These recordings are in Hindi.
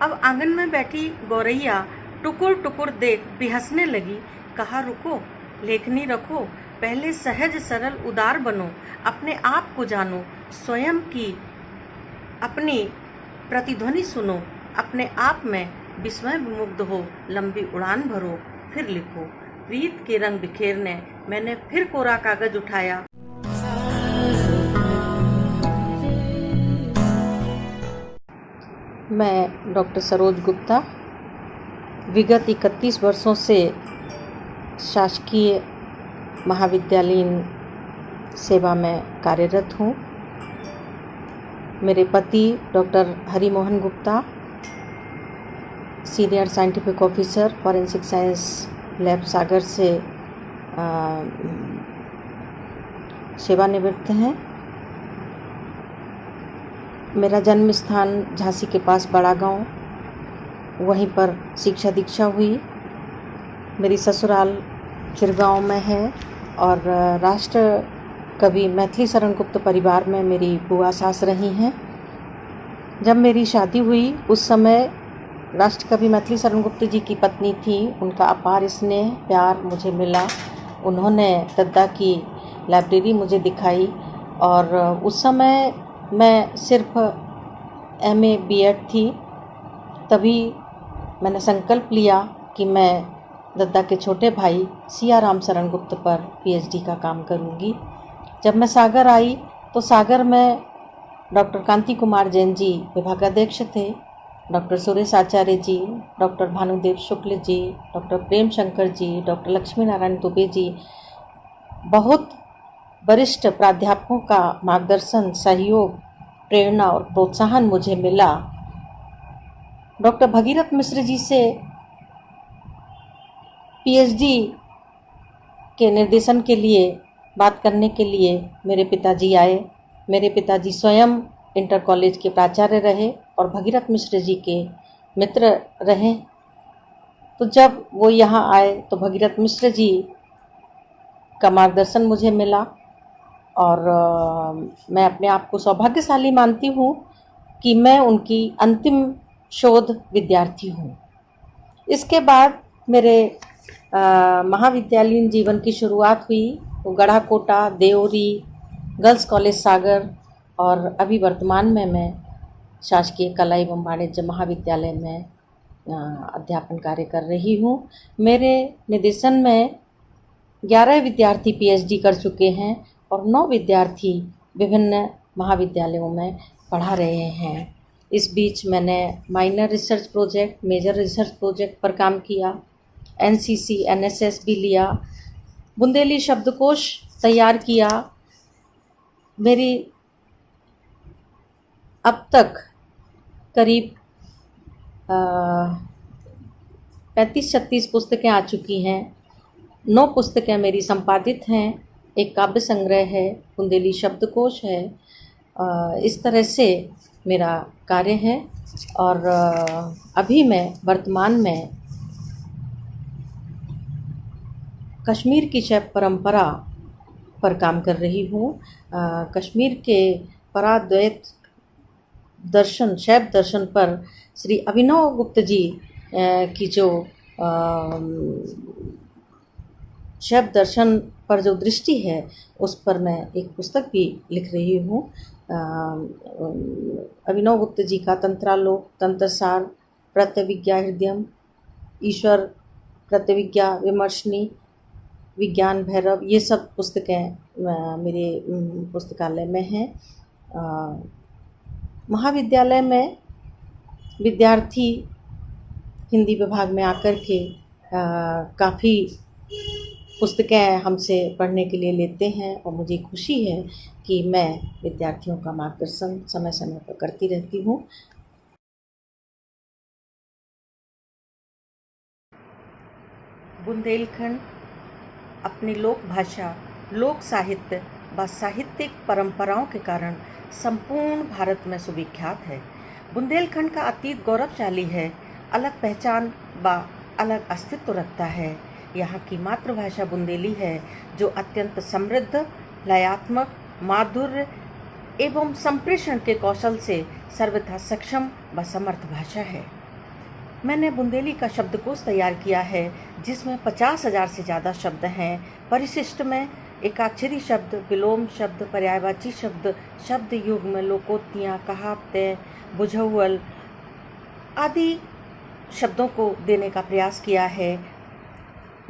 अब आंगन में बैठी गौरैया टुकुर टुकुर देख बिहसने लगी। कहा, रुको, लेखनी रखो, पहले सहज सरल उदार बनो, अपने आप को जानो, स्वयं की अपनी प्रतिध्वनि सुनो, अपने आप में विस्मय मुग्ध हो, लंबी उड़ान भरो, फिर लिखो। प्रीत के रंग बिखेरने मैंने फिर कोरा कागज उठाया। मैं डॉक्टर सरोज गुप्ता विगत 31 वर्षों से शासकीय महाविद्यालयीन सेवा में कार्यरत हूँ। मेरे पति doctor Harimohan Gupta senior scientific officer forensic science lab Sagar से सेवानिवृत्त हैं। मेरा जन्म स्थान झांसी के पास बड़ा गांव, वहीं पर शिक्षा दीक्षा हुई। मेरी ससुराल चिरगांव में है और राष्ट्र कवि मैथिली शरण गुप्त परिवार में मेरी बुआ सास रही हैं। जब मेरी शादी हुई उस समय राष्ट्र कवि मैथिली शरण गुप्त जी की पत्नी थी, उनका अपार स्नेह प्यार मुझे मिला। उन्होंने दद्दा की लाइब्रेरी मुझे दिखाई और उस समय मैं सिर्फ MA B.Ed थी। तभी मैंने संकल्प लिया कि मैं दद्दा के छोटे भाई सियाराम शरण गुप्त पर PhD का काम करूंगी। जब मैं सागर आई तो सागर में डॉक्टर कांति कुमार जैन जी विभागाध्यक्ष थे, डॉक्टर सुरेश आचार्य जी, doctor Bhanudeva Shukla ji, doctor Prem Shankar ji, doctor Lakshmi Narayan Dubey ji, बहुत वरिष्ठ प्राध्यापकों का मार्गदर्शन, सहयोग, प्रेरणा और प्रोत्साहन मुझे मिला। डॉक्टर भगीरथ मिश्र जी से PhD के निर्देशन के लिए बात करने के लिए मेरे पिताजी आए। मेरे पिताजी स्वयं इंटर कॉलेज के प्राचार्य रहे और भगीरथ मिश्र जी के मित्र रहे। तो जब वो यहाँ आए तो भगीरथ मिश्र जी का मार्गदर्शन मुझे मिला और मैं अपने आप को सौभाग्यशाली मानती हूँ कि मैं उनकी अंतिम शोध विद्यार्थी हूँ। इसके बाद मेरे महाविद्यालयीन जीवन की शुरुआत हुई। वो गढ़ाकोटा, देवरी, गर्ल्स कॉलेज सागर और अभी वर्तमान में मैं शासकीय कला एवं वाणिज्य महाविद्यालय में अध्यापन कार्य कर रही हूँ। मेरे निर्देशन में 11 विद्यार्थी PhD कर चुके हैं और 9 विद्यार्थी विभिन्न महाविद्यालयों में पढ़ा रहे हैं। इस बीच मैंने minor research project, major research project पर काम किया, NCC NSS भी लिया, बुंदेली शब्दकोश तैयार किया। मेरी अब तक करीब 35-36 पुस्तकें आ चुकी हैं। 9 पुस्तकें मेरी संपादित हैं, एक काव्य संग्रह है, बुंदेली शब्दकोश है। इस तरह से मेरा कार्य है और अभी मैं वर्तमान में कश्मीर की शैव परंपरा पर काम कर रही हूँ। कश्मीर के पराद्वैत दर्शन, शैव दर्शन पर श्री अभिनव गुप्त जी की जो शैव दर्शन पर जो दृष्टि है उस पर मैं एक पुस्तक भी लिख रही हूँ। अभिनव गुप्त जी का तंत्रालोक, तंत्रसार, प्रत्यविज्ञा हृदयम, ईश्वर प्रत्यविज्ञा विमर्शनी, विज्ञान भैरव, ये सब पुस्तकें मेरे पुस्तकालय में हैं। महाविद्यालय में विद्यार्थी हिंदी विभाग में आकर के काफ़ी पुस्तकें हमसे पढ़ने के लिए लेते हैं और मुझे खुशी है कि मैं विद्यार्थियों का मार्गदर्शन समय समय पर करती रहती हूँ। बुंदेलखंड अपनी लोक भाषा, लोक साहित्य व साहित्यिक परंपराओं के कारण संपूर्ण भारत में सुविख्यात है। बुंदेलखंड का अतीत गौरवशाली है, अलग पहचान व अलग अस्तित्व रखता है। यहाँ की मातृभाषा बुंदेली है जो अत्यंत समृद्ध, लयात्मक, माधुर्य एवं संप्रेषण के कौशल से सर्वथा सक्षम व समर्थ भाषा है। मैंने बुंदेली का शब्दकोश तैयार किया है जिसमें 50,000 से ज़्यादा शब्द हैं। परिशिष्ट में एकाक्षरी शब्द, विलोम शब्द, पर्यायवाची शब्द, शब्द युग्म, लोकोक्तियाँ, कहावतें, बुझौल आदि शब्दों को देने का प्रयास किया है।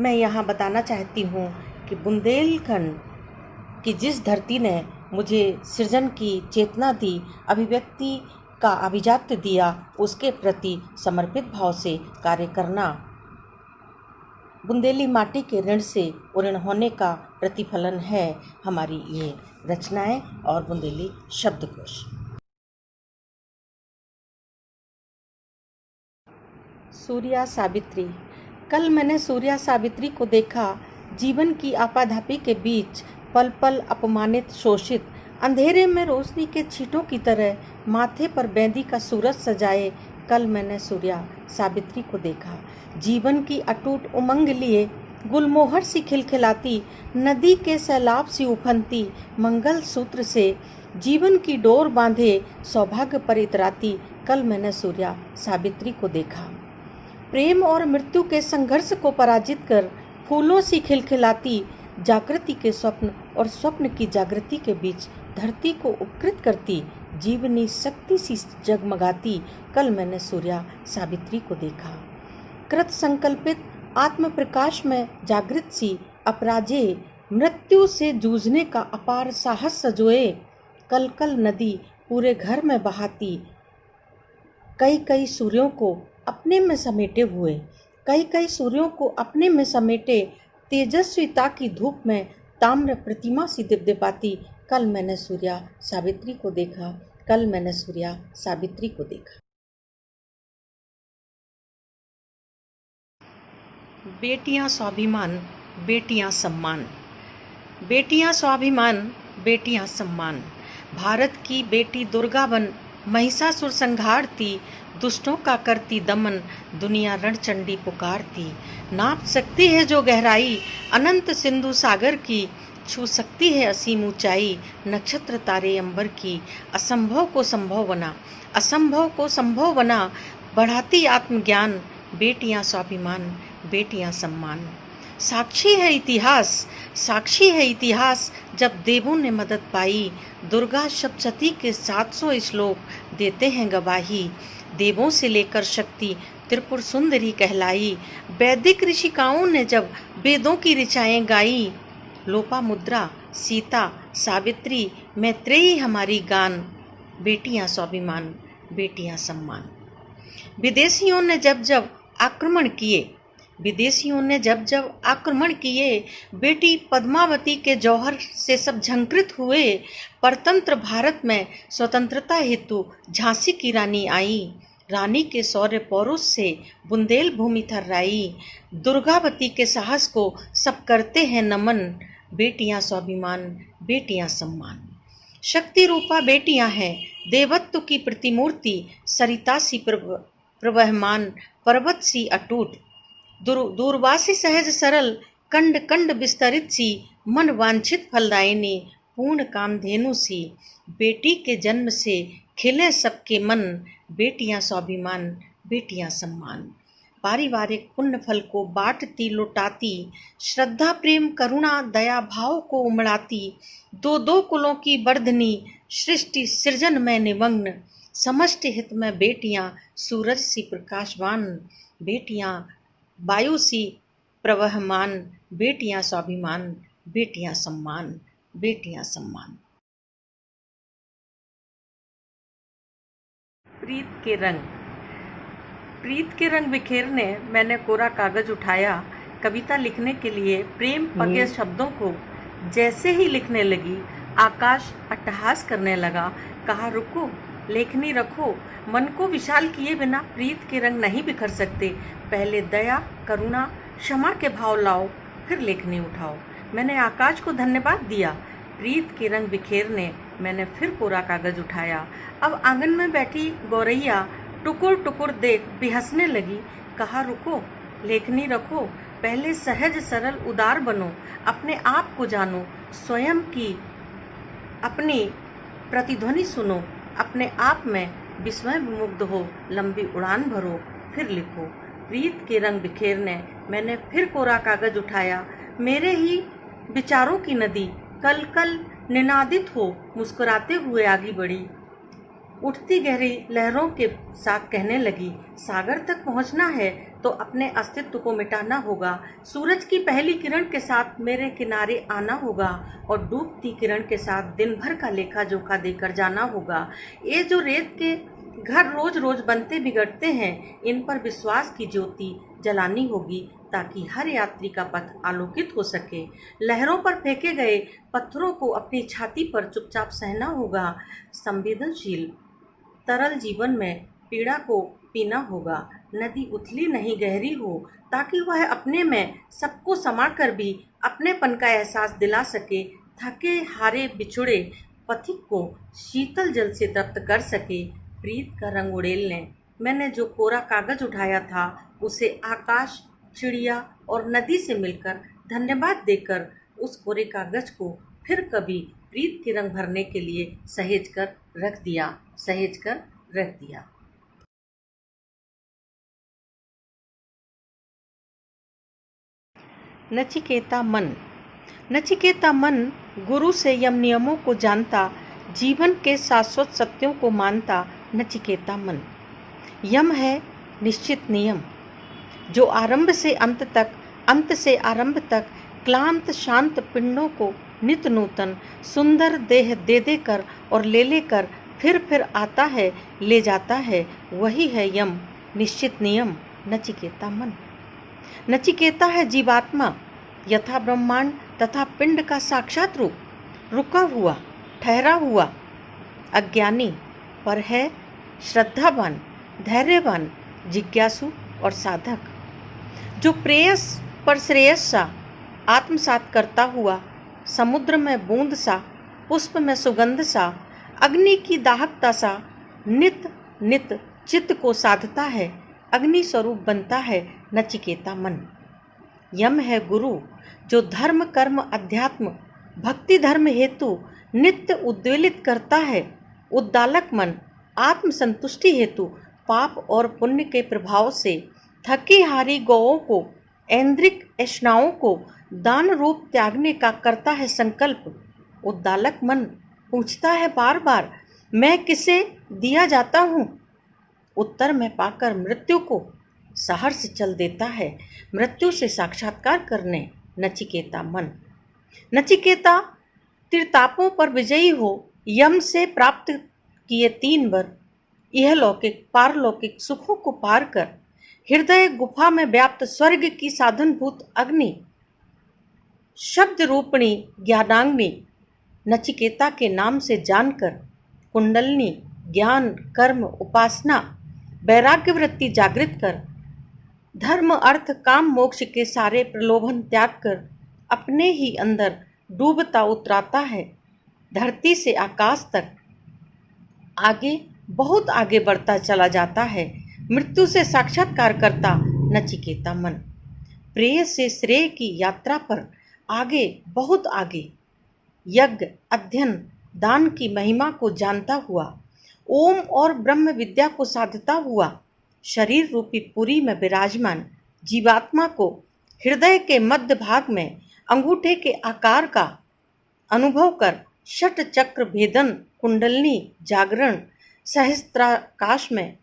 मैं यहाँ बताना चाहती हूँ कि बुंदेलखंड की जिस धरती ने मुझे सृजन की चेतना दी, अभिव्यक्ति का अभिजात्य दिया, उसके प्रति समर्पित भाव से कार्य करना बुंदेली माटी के ऋण से ऋण होने का प्रतिफलन है हमारी ये रचनाएं और बुंदेली शब्दकोश। सूर्या सावित्री। कल मैंने सूर्या सावित्री को देखा, जीवन की आपाधापी के बीच पल पल अपमानित, शोषित, अंधेरे में रोशनी के छींटों की तरह माथे पर बेंदी का सूरज सजाए। कल मैंने सूर्या सावित्री को देखा, जीवन की अटूट उमंग लिए गुलमोहर सी खिलखिलाती, नदी के सैलाब सी उफनती, मंगल सूत्र से जीवन की डोर बांधे सौभाग्य पर इतराती। कल मैंने सूर्या सावित्री को देखा, प्रेम और मृत्यु के संघर्ष को पराजित कर फूलों सी खिलखिलाती, जागृति के स्वप्न और स्वप्न की जागृति के बीच धरती को उपकृत करती, जीवनी शक्ति सी जगमगाती। कल मैंने सूर्या सावित्री को देखा, कृत संकल्पित आत्म प्रकाश में जागृत सी, अपराजेय मृत्यु से जूझने का अपार साहस सजोए। कल कल नदी पूरे घर में बहाती, कई कई सूर्यों को अपने में समेटे हुए, कई कई सूर्यों को अपने में समेटे, तेजस्विता की धूप में ताम्र प्रतिमा सी दिव्यपाती। कल मैंने सूर्या सावित्री को देखा, कल मैंने सूर्या सावित्री को देखा। बेटियां स्वाभिमान, बेटियां सम्मान। बेटियां स्वाभिमान, बेटियां सम्मान। भारत की बेटी दुर्गा बन महिषासुर संहारती, दुष्टों का करती दमन, दुनिया रणचंडी पुकारती। नाप सकती है जो गहराई अनंत सिंधु सागर की, छू सकती है असीम ऊंचाई नक्षत्र तारे अंबर की। असंभव को संभव बना, असंभव को संभव बना, बढ़ाती आत्मज्ञान, बेटियां स्वाभिमान, बेटियां सम्मान। साक्षी है इतिहास, साक्षी है इतिहास, जब देवों ने मदद पाई, दुर्गा सप्तशती के 700 श्लोक देते हैं गवाही। देवों से लेकर शक्ति त्रिपुर सुंदरी कहलाई, वैदिक ऋषिकाओं ने जब वेदों की ऋचाएं गाई। लोपामुद्रा, सीता, सावित्री, मैत्रेयी हमारी गान, बेटियां स्वाभिमान, बेटियां सम्मान। विदेशियों ने जब जब आक्रमण किए, विदेशियों ने जब जब आक्रमण किए, बेटी पद्मावती के जौहर से सब झंकृत हुए। परतंत्र भारत में स्वतंत्रता हेतु झांसी की रानी आई, रानी के शौर्य पौरुष से बुंदेल भूमि थर्राई। दुर्गावती के साहस को सब करते हैं नमन, बेटियां स्वाभिमान, बेटियां सम्मान। शक्ति रूपा बेटियां हैं, देवत्व की प्रतिमूर्ति, सरिता सी प्रवहमान, पर्वत सी अटूट, दूरवासी सहज सरल, कंड कंड विस्तरित सी, मन वांछित फलदायिनी, पूर्ण कामधेनु सी। बेटी के जन्म से खिले सबके मन, बेटियां स्वाभिमान, बेटियां सम्मान। पारिवारिक पुण्य फल को बांटती लुटाती, श्रद्धा प्रेम करुणा दया भाव को उमड़ाती। दो दो कुलों की वर्धनी, सृष्टि सृजन में निमग्न, समष्टि हित में बेटियां सूरज सी प्रकाशवान, बेटियां वायु सी प्रवहमान, बेटियां स्वाभिमान, बेटियां सम्मान, बेटियां सम्मान। प्रीत के रंग। प्रीत के रंग बिखेरने मैंने कोरा कागज उठाया, कविता लिखने के लिए प्रेम पगे शब्दों को जैसे ही लिखने लगी, आकाश अट्टहास करने लगा। कहा रुको, लेखनी रखो, मन को विशाल किए बिना प्रीत के रंग नहीं बिखर सकते। पहले दया करुणा क्षमा के भाव लाओ, फिर लेखनी उठाओ। मैंने आकाश को धन्यवाद दिया। प्रीत के रंग बिखेरने मैंने फिर कोरा कागज उठाया। अब आंगन में बैठी गौरैया टुकुर टुकुर देख बिहसने लगी। कहा रुको, लेखनी रखो, पहले सहज सरल उदार बनो, अपने आप को जानो, स्वयं की अपनी प्रतिध्वनि सुनो, अपने आप में विस्मय विमुग्ध हो, लंबी उड़ान भरो, फिर लिखो। प्रीत के रंग बिखेरने मैंने फिर कोरा कागज उठाया। मेरे ही विचारों की नदी कल कल निनादित हो मुस्कुराते हुए आगे बढ़ी। उठती गहरी लहरों के साथ कहने लगी, सागर तक पहुंचना है तो अपने अस्तित्व को मिटाना होगा। सूरज की पहली किरण के साथ मेरे किनारे आना होगा और डूबती किरण के साथ दिन भर का लेखा जोखा देकर जाना होगा। ये जो रेत के घर रोज रोज बनते बिगड़ते हैं, इन पर विश्वास की ज्योति जलानी होगी ताकि हर यात्री का पथ आलोकित हो सके। लहरों पर फेंके गए पत्थरों को अपनी छाती पर चुपचाप सहना होगा। संवेदनशील तरल जीवन में पीड़ा को पीना होगा। नदी उथली नहीं गहरी हो ताकि वह अपने में सबको समाकर भी अपनेपन का एहसास दिला सके। थके हारे बिछुड़े पथिक को शीतल जल से तृप्त कर सके। प्रीत का रंग उड़ेलने मैंने जो कोरा कागज उठाया था, उसे आकाश, चिड़िया और नदी से मिलकर धन्यवाद देकर उस कोरे कागज को फिर कभी प्रीत के रंग भरने के लिए सहेज कर रख दिया। नचिकेता मन गुरु से यम नियमों को जानता, जीवन के शाश्वत सत्यों को मानता। नचिकेता मन यम है निश्चित नियम, जो आरंभ से अंत तक, अंत से आरंभ तक क्लांत शांत पिंडों को नित नूतन सुंदर देह दे देकर और ले लेकर फिर आता है, ले जाता है। वही है यम निश्चित नियम। नचिकेता मन नचिकेता है जीवात्मा, यथा ब्रह्मांड तथा पिंड का साक्षात रूप, रुका हुआ ठहरा हुआ अज्ञानी, पर है श्रद्धावान, धैर्यवान, जिज्ञासु और साधक, जो प्रेयस पर श्रेयस सा आत्मसात करता हुआ समुद्र में बूंद सा, पुष्प में सुगंध सा, अग्नि की दाहकता सा नित नित चित्त को साधता है, अग्नि स्वरूप बनता है। नचिकेता मन यम है गुरु, जो धर्म कर्म अध्यात्म भक्ति धर्म हेतु नित्य उद्वेलित करता है। उद्दालक मन आत्म संतुष्टि हेतु पाप और पुण्य के प्रभाव से थकी हारी गौओं को, ऐन्द्रिक ऐष्णाओं को दान रूप त्यागने का करता है संकल्प। उद्दालक मन पूछता है बार बार, मैं किसे दिया जाता हूँ? उत्तर में पाकर मृत्यु को सहर्ष चल देता है, मृत्यु से साक्षात्कार करने। नचिकेता मन नचिकेता त्रितापों पर विजयी हो, यम से प्राप्त किए 3 वर, इहलौकिक पारलौकिक सुखों को पार कर, हृदय गुफा में व्याप्त स्वर्ग की साधनभूत अग्नि, शब्द रूपणी ज्ञानाग्नि नचिकेता के नाम से जानकर, कुंडलनी ज्ञान कर्म उपासना वैराग्य वृत्ति जागृत कर, धर्म अर्थ काम मोक्ष के सारे प्रलोभन त्याग कर अपने ही अंदर डूबता उतराता है। धरती से आकाश तक आगे बहुत आगे बढ़ता चला जाता है, मृत्यु से साक्षात्कार करता नचिकेता मन। प्रेय से श्रेय की यात्रा पर आगे बहुत आगे, यज्ञ अध्ययन दान की महिमा को जानता हुआ, ओम और ब्रह्म विद्या को साधता हुआ, शरीर रूपी पुरी में विराजमान जीवात्मा को हृदय के मध्य भाग में अंगूठे के आकार का अनुभव कर, षट चक्र भेदन कुंडलनी जागरण सहस्त्राकाश में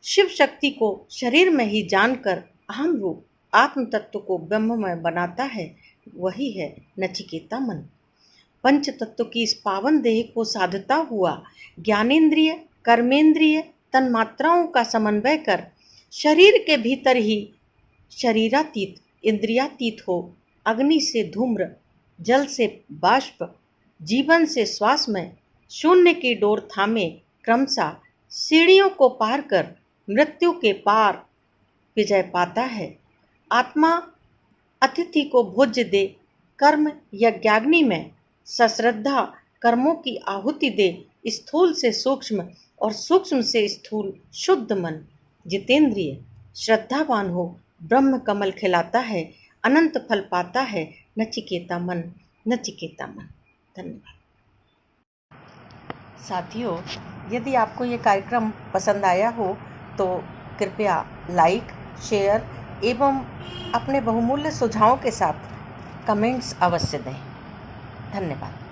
शिव शक्ति को शरीर में ही जानकर अहम रूप आत्म तत्व को ब्रह्ममय बनाता है। वही है नचिकेता मन। पंच तत्व की इस पावन देह को साधता हुआ, ज्ञानेंद्रिय कर्मेंद्रिय तन्मात्राओं का समन्वय कर, शरीर के भीतर ही शरीरातीत इंद्रियातीत हो, अग्नि से धूम्र, जल से बाष्प, जीवन से श्वास में शून्य की डोर थामे क्रमशः सीढ़ियों को पार कर मृत्यु के पार विजय पाता है। आत्मा अतिथि को भोज्य दे, कर्म यज्ञाग्नि में सश्रद्धा कर्मों की आहुति दे, स्थूल से सूक्ष्म और सूक्ष्म से स्थूल शुद्ध मन जितेंद्रिय श्रद्धावान हो, ब्रह्म कमल खिलाता है, अनंत फल पाता है। नचिकेता मन, नचिकेता मन। धन्यवाद साथियों, यदि आपको ये कार्यक्रम पसंद आया हो तो कृपया लाइक, शेयर एवं अपने बहुमूल्य सुझावों के साथ कमेंट्स अवश्य दें। धन्यवाद।